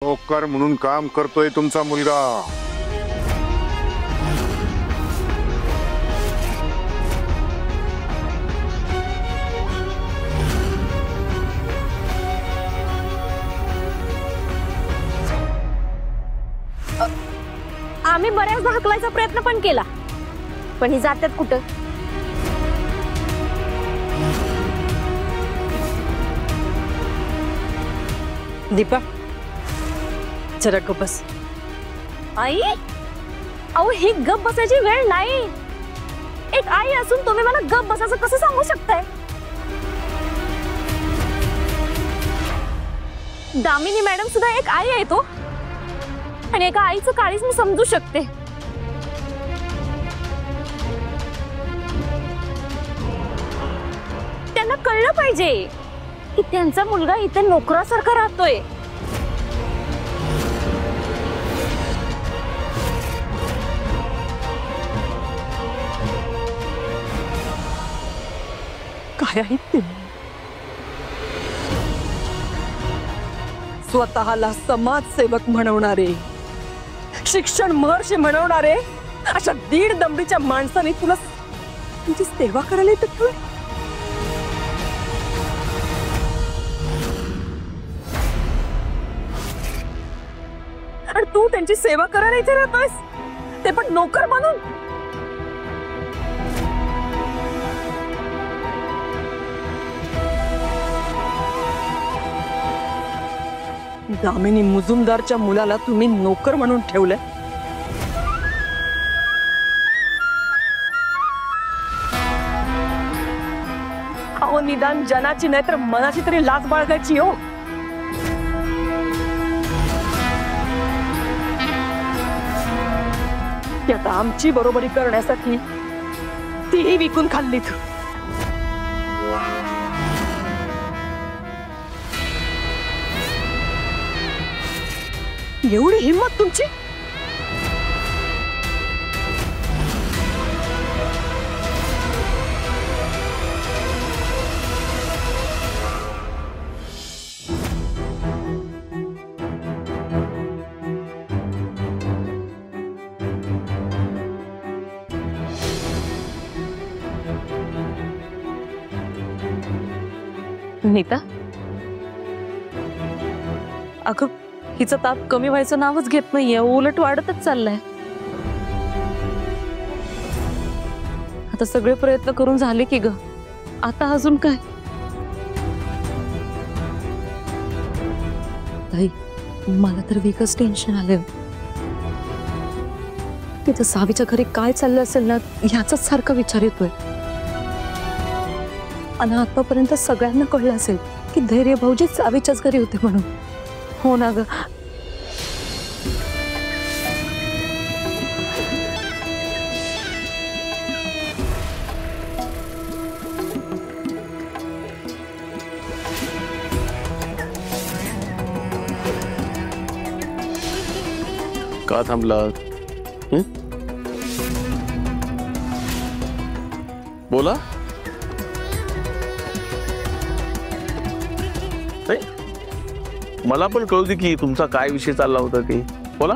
नोकर म्हणून काम करतोय तुमचा मुलगा. आम्ही बऱ्याचदा हकलायचा प्रयत्न पण केला, पण ही जातात कुठं? दीपा जरा गप्प बस. आई, अहो ही गप बसायची वेळ नाही. एक आई असून तुम्ही मला गप बसायचं कसं सांगू शकताय? दामिनी मॅडम सुद्धा एक आई आहे तो, आणि एका आईचं काळीज मी समजू शकते. त्यांना कळलं पाहिजे की त्यांचा मुलगा इथे नोकरासारखा राहतोय. काय आहे ते? स्वतःला समाजसेवक म्हणवणारे, शिक्षण महर्षी म्हणवणारे अशा दीड दमडीच्या माणसाने तुला तुझी सेवा करायला येतं तुला? आणि तू त्यांची सेवा करायला इथे राहतोयस, ते पण नोकर म्हणून. दामिनी मुजुमदारच्या मुलाला तुम्ही नोकर म्हणून ठेवलंय. अहो निदान जनाची नाही तर मनाची तरी लाज बाळगायची हो. ती आता आमची बरोबरी करण्यासाठी तीही विकून खाल्लीत. एवढी हिम्मत तुमची? नीता, अगं हिचं ताप कमी व्हायचं नावच घेत नाहीये, उलट वाढतच चाललाय. आता सगळे प्रयत्न करून झाले की ग, आता अजून काय? ताई, मला तर वेगळंच टेन्शन आलं. तिथं सावीच्या घरी काय चाललं असेल ना, ह्याचाच सारखा विचार येतोय. आणि आतापर्यंत सगळ्यांना कळलं असेल की धैर्य भाऊजी सावीच्याच घरी होते म्हणून. हो ना ग. का थांबलात? बोला. मला पण कळू दे की तुमचा काय विषय चालला होता ते. बोला.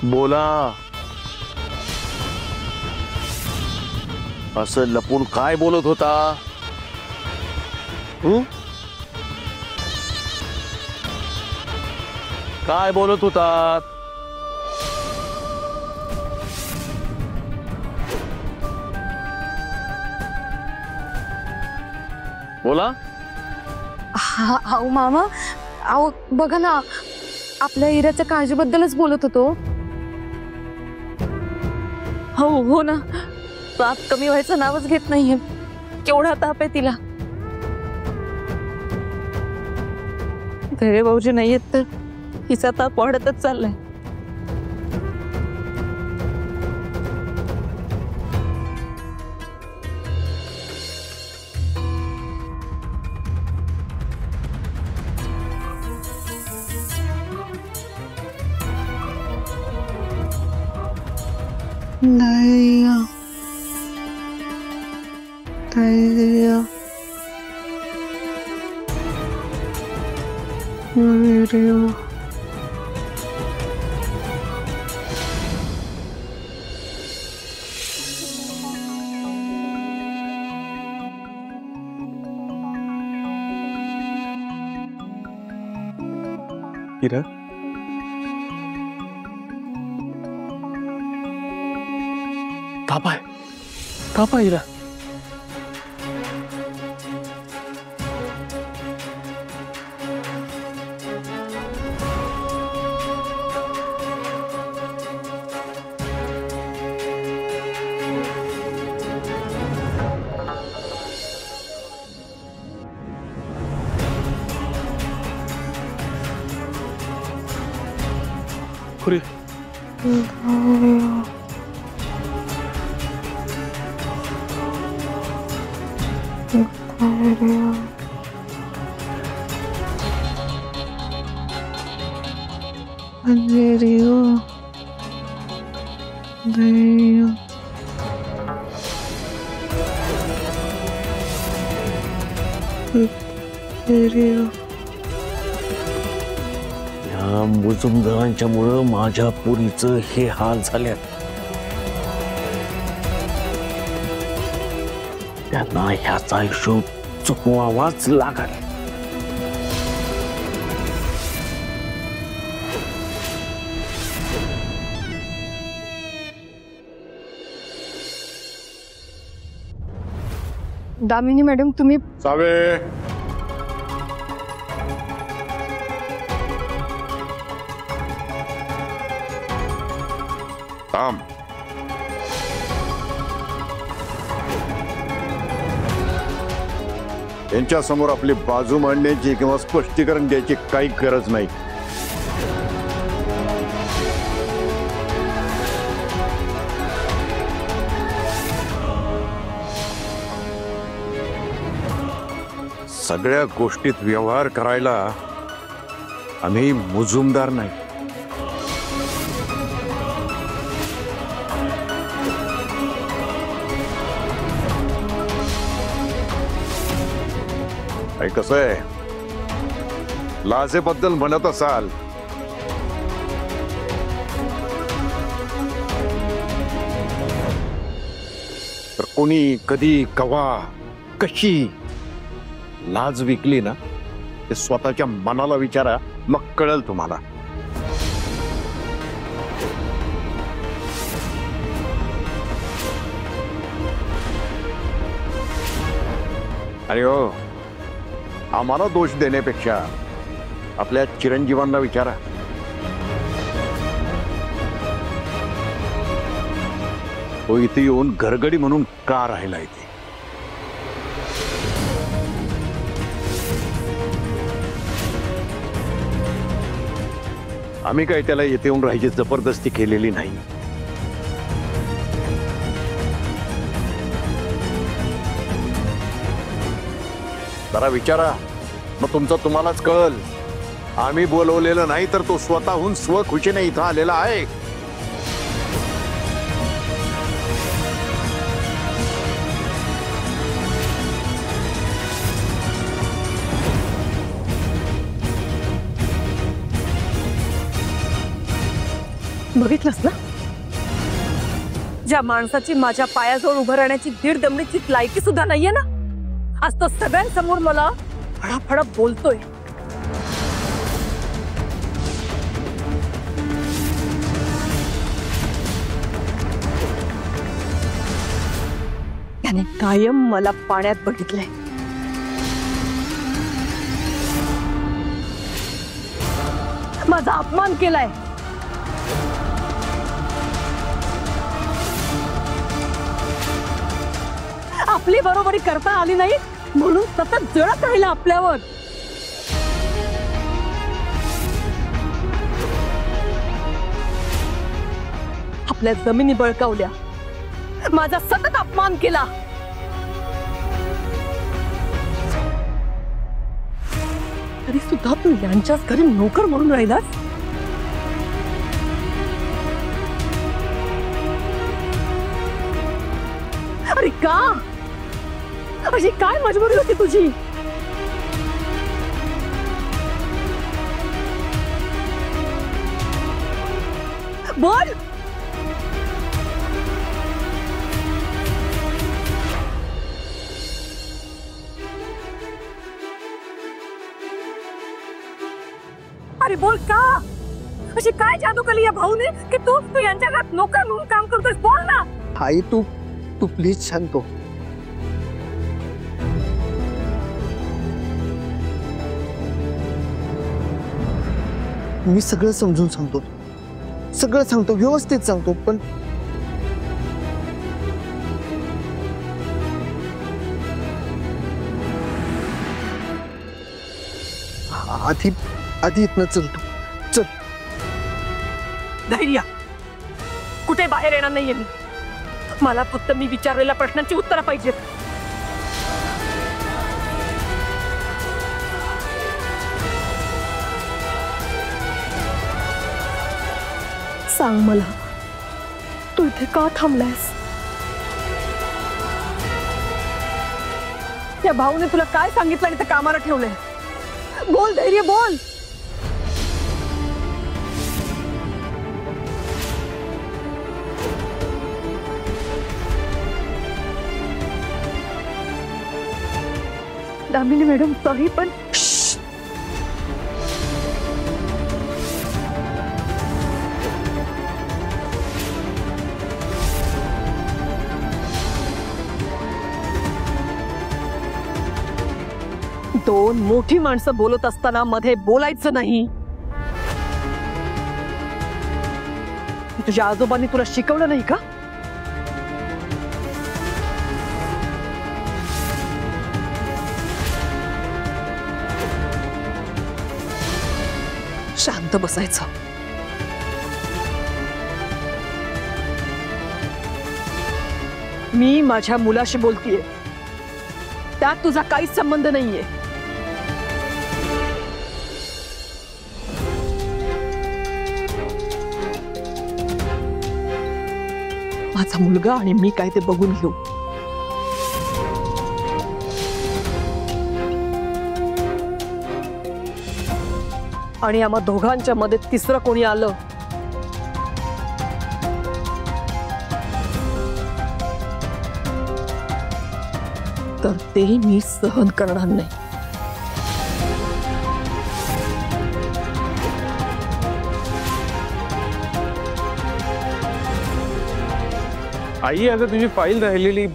बोला. असं लपून काय बोलत होता? काय बोलत होतात? बोला. अहो मामा, अहो बघा ना, आपल्या हिऱ्याच्या काळजीबद्दलच बोलत होतो. हो ना, ताप कमी व्हायचं नावच घेत नाहीये. केवढा ताप आहे तिला. धैर्य भाऊजी नाहीयेत तर हिचा ताप वाढतच चाललाय. धैर्य धैर्य वीर्य हिरा ताप आहे हिरा खुरी या मुजुमदारांच्या मुळे माझ्या पुरीचं हे हाल झाले त्यांना ह्याचा हिशोब चुकवावाच लागल दामिनी मॅडम तुम्ही सावे थांब. यांच्या समोर आपली बाजू मांडण्याची किंवा स्पष्टीकरण द्यायची काही गरज नाही. सगळ्या गोष्टीत व्यवहार करायला आम्ही मुजुमदार नाही. कसं आहे लाजेबद्दल म्हणत असाल तर कोणी कधी कवा कशी लाज विकली ना ते स्वतःच्या मनाला विचारा मग कळेल तुम्हाला. अरे हो आम्हाला दोष देण्यापेक्षा आपल्या चिरंजीवांना विचारा. तो इथे येऊन घरगडी म्हणून का राहिला इथे. आम्ही काय त्याला येथे येऊन राहायची जबरदस्ती केलेली नाही. जरा विचारा मग तुमचं तुम्हालाच कळल. आम्ही बोलवलेलं नाही तर तो स्वतःहून स्वखुशीने इथं आलेला आहे. बघितलंस ना ज्या माणसाची माझ्या पायाजवळ उभं राहण्याची दीड दमडीची लायकी सुद्धा नाहीये ना आज तो सगळ्यांसमोर मला फडाफडा बोलतोय. त्याने कायम मला पाण्यात बघितलंय. माझा अपमान केलाय. आपली बरोबरी करता आली नाही म्हणून सतत जळत राहिला आपल्यावर. आपल्या जमिनी बळकावल्या. माझा सतत अपमान केला. तरी सुद्धा तू यांच्याच घरी नोकर म्हणून राहिलास. अरे का अशी काय मजबुरी होती तुझी? बोल. अरे बोल का अशी काय जादू केली या भाऊने की तू यांच्या घरात नोकर म्हणून काम करतोस? बोल ना. आई तू तू प्लीज शांत हो. मी सगळं समजून सांगतो, सगळं सांगतो, व्यवस्थित सांगतो, पण आधी आधी इथनं चल तू चल. धैर्य कुठे बाहेर येणार नाहीये मी. मला फक्त मी विचारलेल्या प्रश्नांची उत्तरं पाहिजेत. सांग मला तू इथे का थांबलायस? या भाऊने तुला काय सांगितलं आणि ते कामाला ठेवलंय? बोल धैर्य बोल. दामिनी मॅडम सॉरी पण दोन मोठी माणसं बोलत असताना मध्ये बोलायचं नाही. तुझ्या आजोबांनी तुला शिकवलं नाही का? शांत बसायचं. मी माझ्या मुलाशी बोलतीये, त्यात तुझा काहीच संबंध नाहीये. माझा मुलगा आणि मी काय ते बघून घेऊ. आणि आम्हा दोघांच्या मध्ये तिसरं कोणी आलं तर ते मी सहन करणार नाही. आई अगं तुझी फाईल राहिलेली.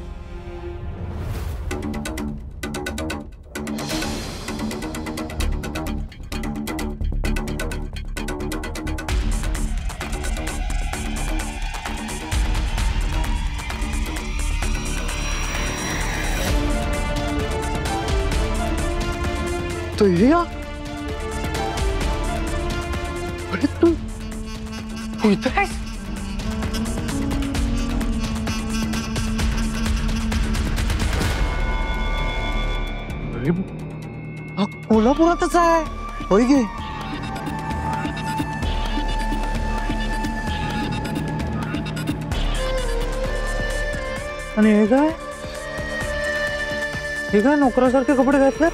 तो या अरे तू तू इथं आहेस? अरे हा कोल्हापुरातच आहे होय गे. आणि हे काय नोकरासारखे कपडे घातले?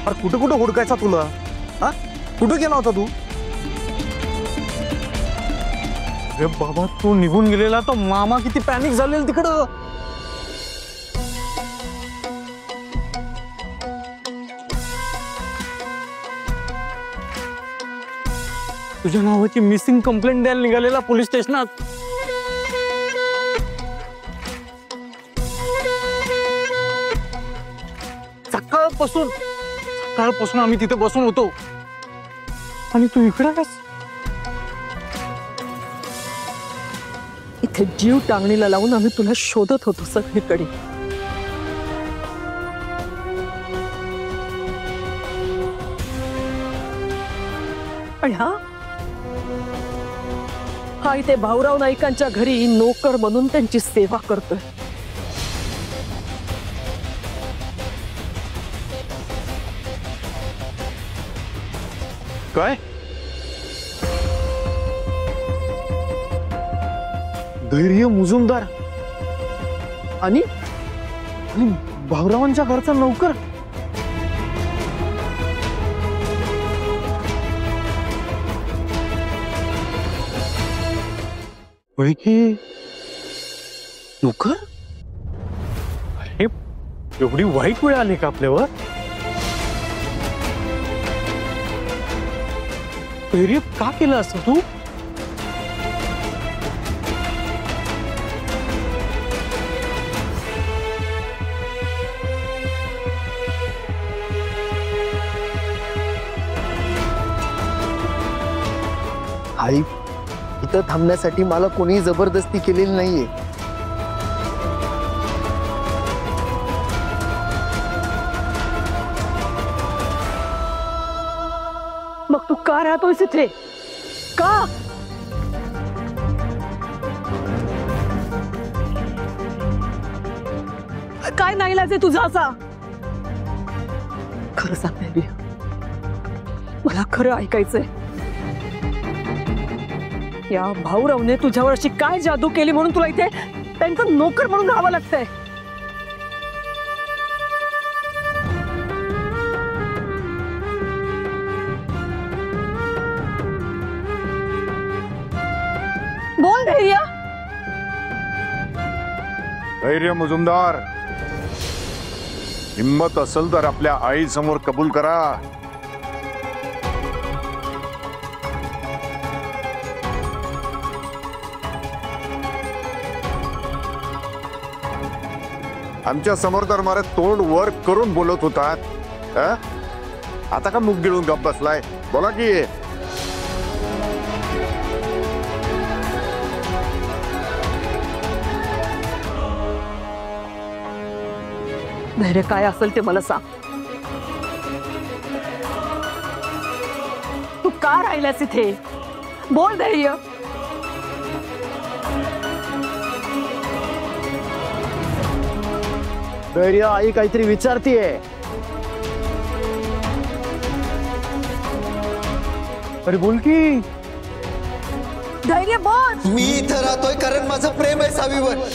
अरे कुठं कुठं हुडकायचा तुला? हा कुठं गेला होता तू? अरे बाबा तू निघून गेलेला तर मामा किती पॅनिक झालेला तिकडं. तुझ्या नावाची मिसिंग कंप्लेंट द्यायला निघालेला पोलीस स्टेशनात. सकाळपासून आम्ही तिथे बसून होतो आणि तू इकडे आहेस. इथे जीव टांगणीला लावून आम्ही तुला शोधत होतो सगळीकडे. आणि हा इथे भाऊराव नाईकांच्या घरी नोकर म्हणून त्यांची सेवा करतोय. काय धैर्य मुजुमदार आणि आणि भाऊरावांच्या घरचा नौकर. पैकी नौकर. अरे एवढी वाईट वेळ आली का आपल्यावर? धैर्य का केलं असं तू? आई, इथं थांबण्यासाठी मला कोणी जबरदस्ती केलेली नाहीये. मग तू का राहतोयस इथे? का? काय नाईलाज आहे तुझा असा? खरं सांग धैर्य, मला खरं ऐकायचंय. या भाऊरावने तुझ्यावर अशी काय जादू केली म्हणून तुला इथे त्यांचं नोकर म्हणून राहावं लागतंय? बोल धैर्य. धैर्य मुजुमदार, हिम्मत असेल तर आपल्या आई समोर कबूल करा. आमच्या समोर तर मारे तोंड वर करून बोलत होतात. हं? आता का मुख गिळून गप्प बसलाय? बोला की. धैर्य काय असेल ते मला सांग. तू का राहिलास इथे? बोल धैर्य. धैर्य, आई काहीतरी विचारतीये. अरे बोल की. धैर्य बोल. मी इथं राहतोय कारण माझं प्रेम आहे सावीवर.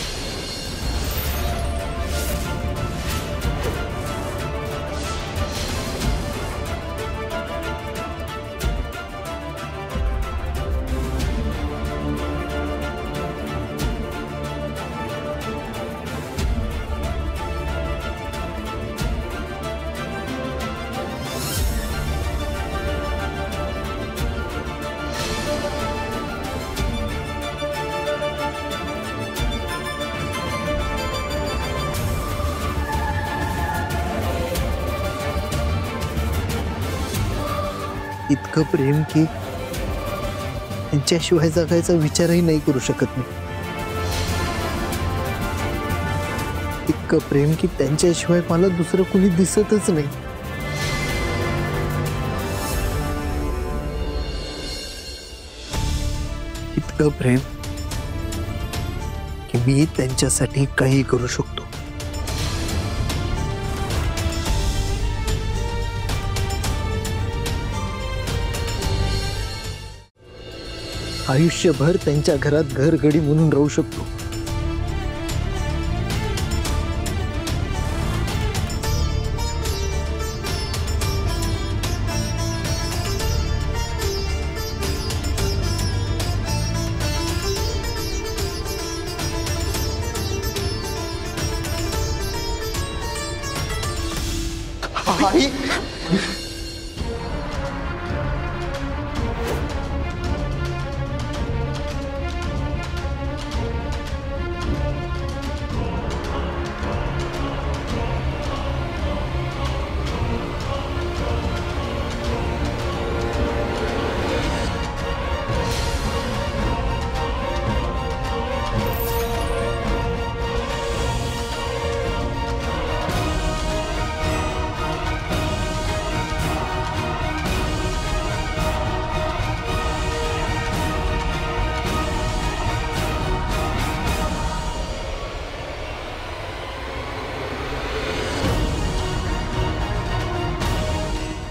इतकं प्रेम की त्यांच्याशिवाय जगायचा विचारही नाही करू शकत मी. इतकं प्रेम की त्यांच्याशिवाय मला दुसरं कोणी दिसतच नाही. इतकं प्रेम की मी त्यांच्यासाठी काही करू शकतो. आयुष्यभर त्यांच्या घरात घरगडी म्हणून राहू शकतो. आई,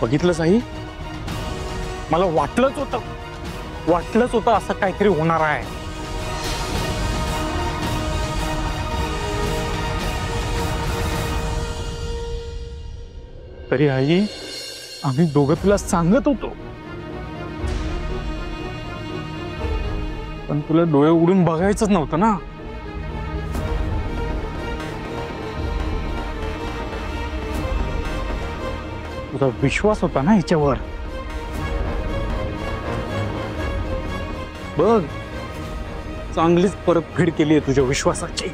बघितलं साई, मला वाटलंच होतं असं काहीतरी होणार आहे. तरी आई आम्ही दोघं तुला सांगत होतो, पण तुला डोळे उडून बघायचंच नव्हतं ना. तुझा विश्वास होता ना हिच्यावर. बघ चांगलीच परतफेड केली आहे तुझ्या विश्वासाची.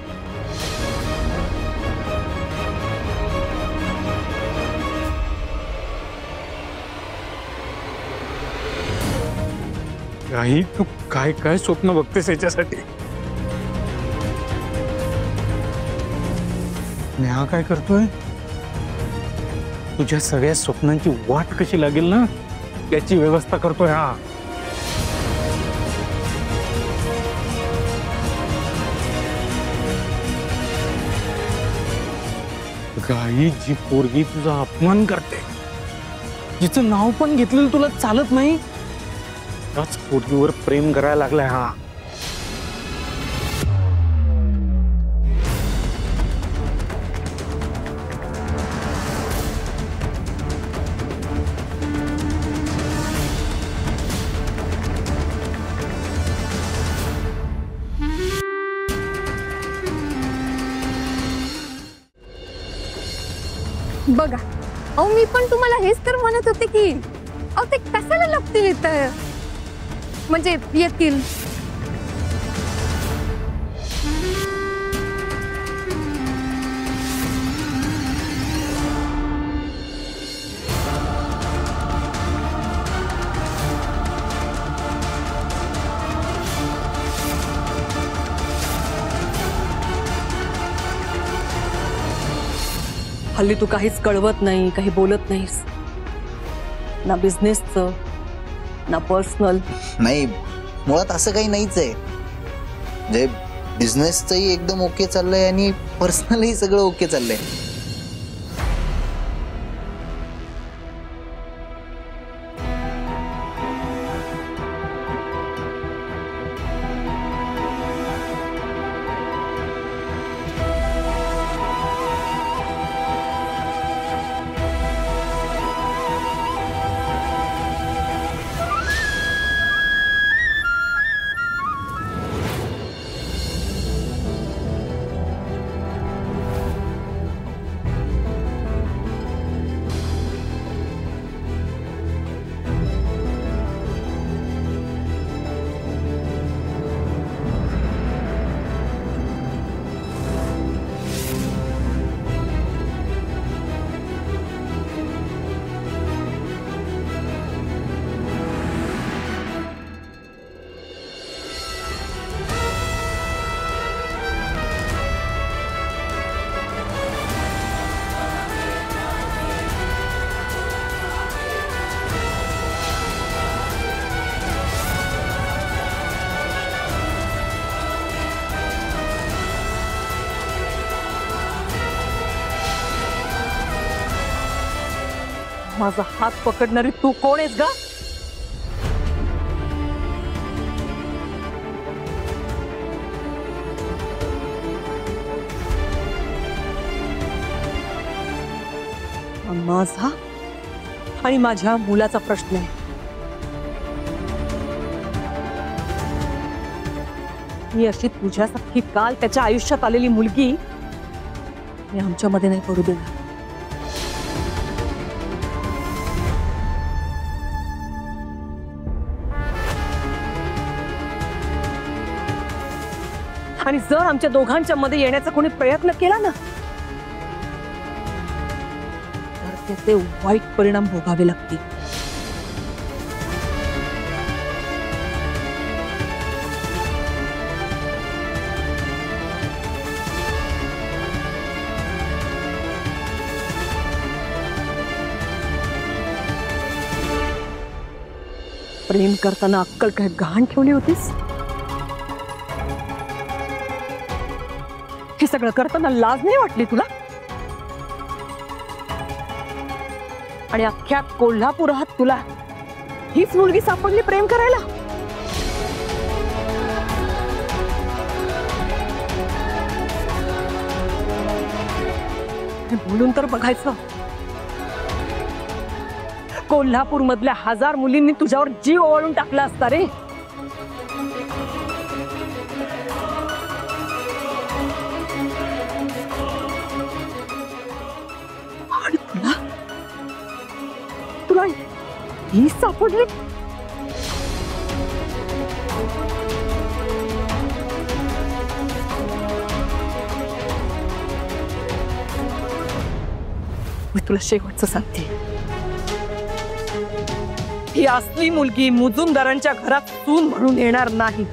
काही तू काय काय स्वप्न बघतेस याच्यासाठी. आणि हा काय करतोय, तुझ्या सगळ्या स्वप्नांची वाट कशी लागेल ना याची व्यवस्था करतोय हा. गाई जी पोरगी तुझा अपमान करते, जिचं नाव पण घेतलेलं तुला चालत नाही, त्याच पोरगीवर प्रेम करायला लागलाय हा. बघा, अहो मी पण तुम्हाला हेच तर म्हणत होते की अहो ते कशाला लागतील इथं, म्हणजे येतील. हल्ली तू काहीच कळवत नाही, काही बोलत नाहीस, ना बिझनेसचं ना पर्सनल. नाही, मुळात असं काही नाहीच आहे. म्हणजे बिझनेसचंही एकदम ओके चाललंय आणि पर्सनलही सगळं ओके चाललंय. माझा हात पकडणारी तू कोण आहेस गा? माझा आणि माझ्या मुलाचा प्रश्न आहे. मी अशी तुझ्यासारखी काल त्याच्या आयुष्यात आलेली मुलगी मी आमच्यामध्ये नाही पडू देणार. आणि जर आमच्या दोघांच्या मध्ये येण्याचा कोणी प्रयत्न केला ना तर त्याचे वाईट परिणाम भोगावे लागतील. प्रेम करताना अक्कल काय गहाण ठेवली होतीस? हे सगळं करताना लाज नाही वाटली तुला? आणि अख्ख्या कोल्हापुरात तुला हीच मुलगी सापडली प्रेम करायला? बोलून तर बघायचं. कोल्हापूर मधल्या 1000 मुलींनी तुझ्यावर जीव ओवाळून टाकला असता रे. आणि तुला ही सापडली. मी तुला शेवटचं सांगते, ही असली मुलगी मुजुमदारांच्या घरात सून म्हणून येणार नाही.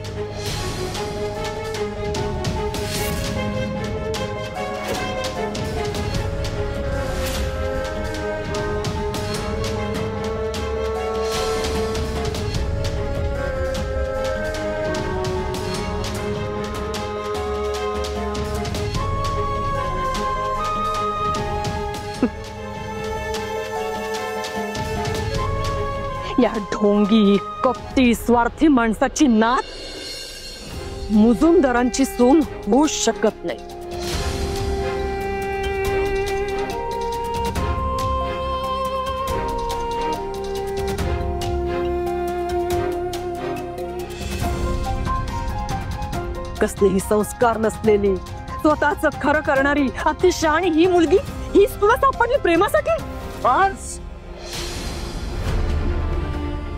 या ढोंगी कपटी स्वार्थी माणसाची नात मुजुमदारांची सून होऊ शकत नाही. कसलेही संस्कार नसलेली स्वतःच खरं करणारी अतिशहाणी ही मुलगी हीच तुला सापडली प्रेमासाठी. बस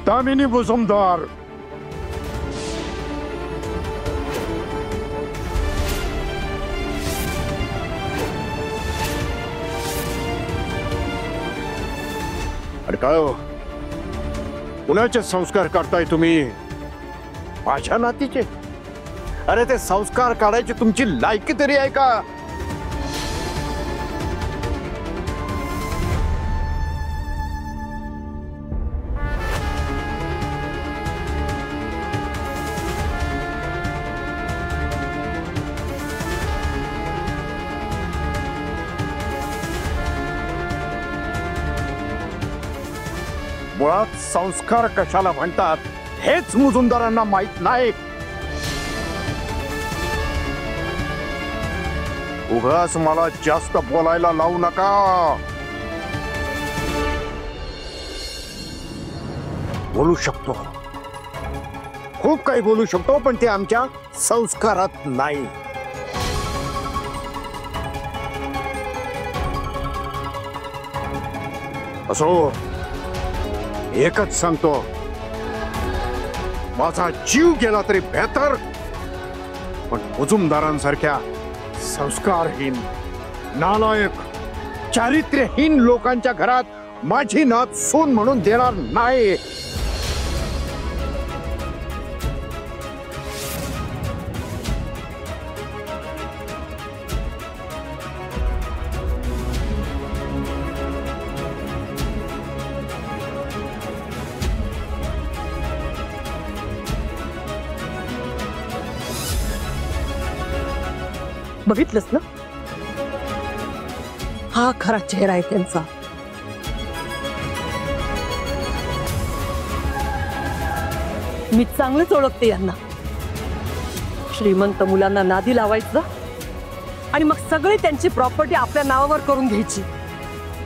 दामिनी मुजुमदार, अरे काय हो, कुणाचे संस्कार करताय तुम्ही? माझ्या नातीचे? अरे ते संस्कार काढायची तुमची लायकी तरी आहे का? मुळात संस्कार कशाला म्हणतात हेच मुजुमदारांना माहित नाही. उगाच मला जास्त बोलायला लावू नका. बोलू शकतो, खूप काही बोलू शकतो, पण ते आमच्या संस्कारात नाही. असो, एकच सांगतो, माझा जीव गेला तरी बेहतर, पण मुजुमदारांसारख्या संस्कारहीन, नालायक, चारित्र्यहीन लोकांच्या घरात माझी नात सून म्हणून देणार नाही. बघितलंस ना, हा खरा चेहरा आहे त्यांचा. मी चांगलंच ओळखते यांना. श्रीमंत मुलांना नादी लावायचं आणि मग सगळी त्यांची प्रॉपर्टी आपल्या नावावर करून घ्यायची,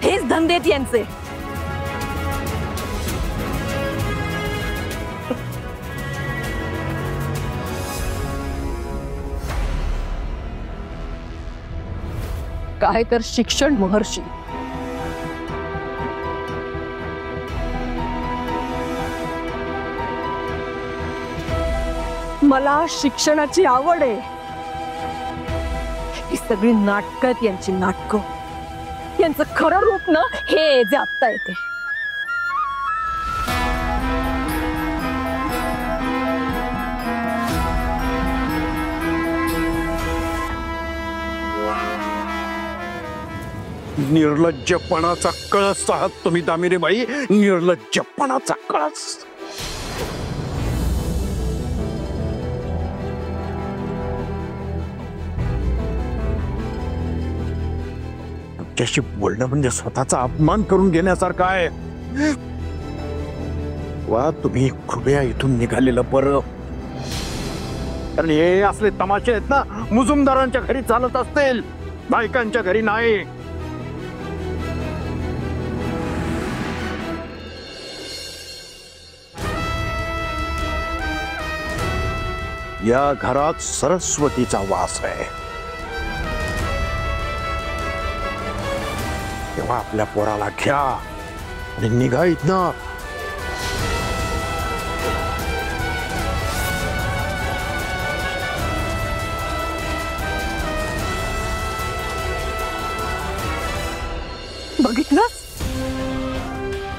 हेच धंदे आहेत यांचे. काय तर शिक्षण महर्षी. मला शिक्षणाची आवड आहे. ही सगळी नाटकं आहेत यांची, नाटकं. यांचं खरं रूप ना हे जे आत्ता येते. निर्लज्जपणाचा कळस आहात तुम्ही दामिनीबाई, निर्लज्जपणाचा कळस. तुमच्याशी बोलणं म्हणजे स्वतःचा अपमान करून घेण्यासारखं आहे. वा, तुम्ही कृपया इथून निघालेलं बरं. कारण हे असले तमाशे आहेत ना, मुजुमदारांच्या घरी चालत असतील, बायकांच्या घरी नाही. या घरात सरस्वतीचा वास आहे. तेव्हा आपल्या पोराला घ्या आणि निघा इथनं.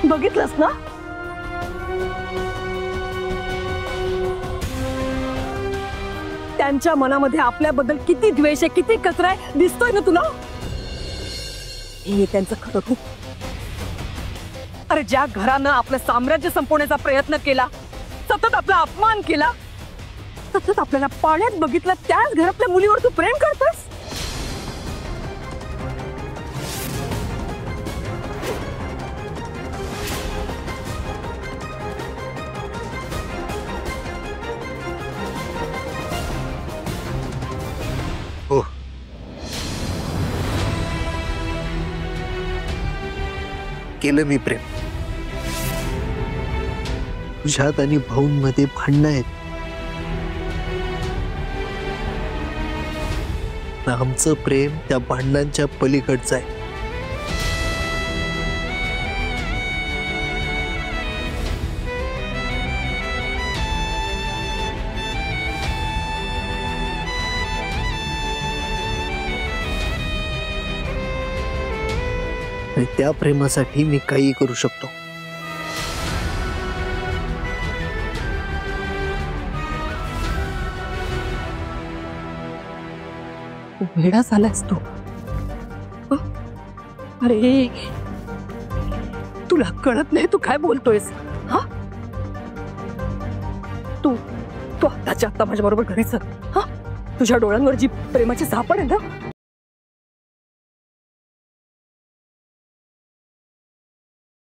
बघितलंस ना? त्यांच्या मनामध्ये आपल्याबद्दल किती द्वेष आहे, किती कचरा आहे, दिसतोय ना तुला? हे त्यांचं खरं रूप. अरे ज्या घरानं आपलं साम्राज्य संपवण्याचा प्रयत्न केला, सतत आपला अपमान केला, सतत आपल्याला पाण्यात बघितलं, त्याच घरातल्या मुलीवर तू प्रेम करतोस? हो, केलं मी प्रेम. तुझ्यात आणि भाऊंमध्ये भांडणं आहेत. आमचं प्रेम त्या भांडणांच्या पलीकडचं आहे. आणि त्या प्रेमासाठी मी काही करू शकतो. वेडा झालास तू. अरे तुला कळत नाही तू काय बोलतोयस? हा, तू तू आत्ताच्या आत्ता माझ्या बरोबर घरी चल. हा, तुझ्या डोळ्यांवर जी प्रेमाची झापड आहे ना,